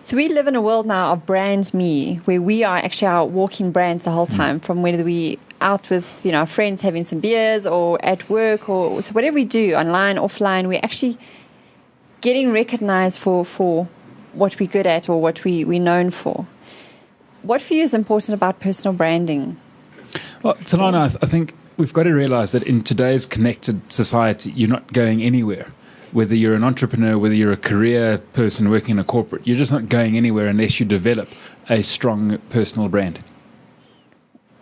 So we live in a world now of Brands Me, where we are actually our walking brands the whole time, from whether we out with our friends having some beers or at work, or so whatever we do, online, offline, we're actually getting recognized for what we're good at or what we're known for. What for you is important about personal branding? Well, Telana, I think we've got to realize that in today's connected society, you're not going anywhere. Whether you're an entrepreneur, whether you're a career person working in a corporate, you're just not going anywhere unless you develop a strong personal brand.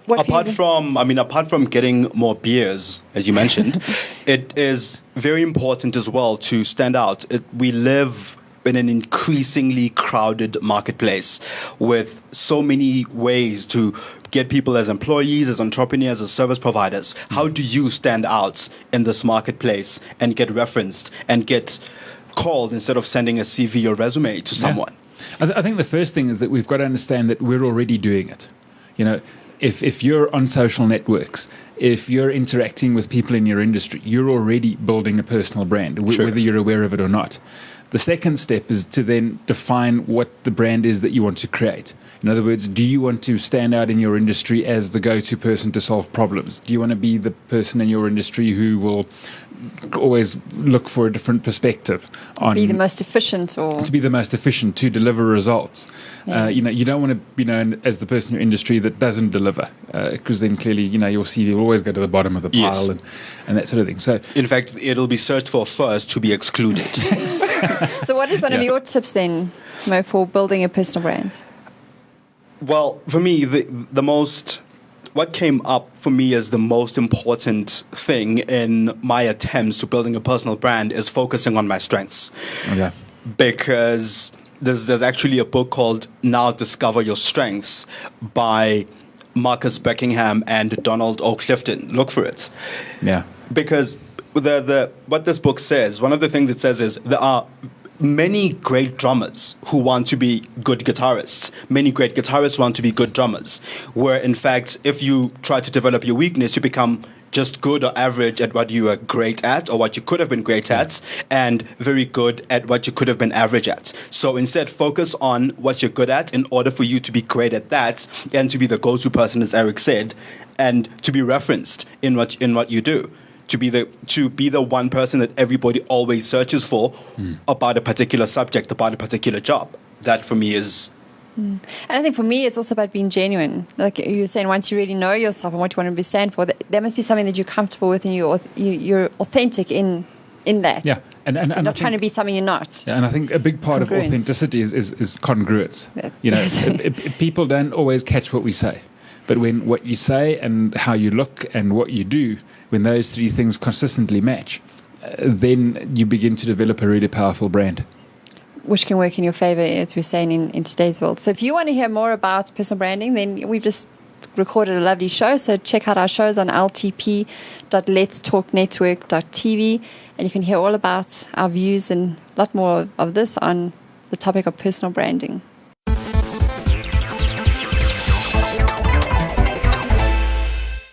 Apart from getting more beers, as you mentioned, it is very important as well to stand out. We live in an increasingly crowded marketplace with so many ways to get people as employees, as entrepreneurs, as service providers. How do you stand out in this marketplace and get referenced and get called instead of sending a CV or resume to someone? I think the first thing is that we've got to understand that we're already doing it. If you're on social networks, if you're interacting with people in your industry, you're already building a personal brand, whether you're aware of it or not. The second step is to then define what the brand is that you want to create. In other words, do you want to stand out in your industry as the go-to person to solve problems? Do you want to be the person in your industry who will always look for a different perspective on be the most efficient, or to be the most efficient to deliver results? You don't want to be known as the person in your industry that doesn't deliver, because then clearly your CV will always go to the bottom of the pile, and that sort of thing. So in fact, it'll be searched for first to be excluded. So what is one of your tips then, Mo, for building a personal brand? Well, for me, what came up for me as the most important thing in my attempts to building a personal brand is focusing on my strengths. Okay. Because there's actually a book called Now Discover Your Strengths by Marcus Buckingham and Donald O. Clifton. Look for it. Yeah. Because what this book says, one of the things it says is there are many great drummers who want to be good guitarists. Many great guitarists want to be good drummers. Where, in fact, if you try to develop your weakness, you become just good or average at what you are great at or what you could have been great at, and very good at what you could have been average at. So instead, focus on what you're good at in order for you to be great at that and to be the go-to person, as Erik said, and to be referenced in what you do. To be the one person that everybody always searches for about a particular subject, about a particular job. That for me is. And I think for me, it's also about being genuine. Like you were saying, once you really know yourself and what you want to stand for, there must be something that you're comfortable with, and you're authentic in that. Yeah, and you're not trying to be something you're not. Yeah, and I think a big part of authenticity is congruence. People don't always catch what we say. But when what you say and how you look and what you do, when those three things consistently match, then you begin to develop a really powerful brand. Which can work in your favor, as we're saying in today's world. So if you want to hear more about personal branding, then we've just recorded a lovely show. So check out our shows on ltp.letstalknetwork.tv, and you can hear all about our views and a lot more of this on the topic of personal branding.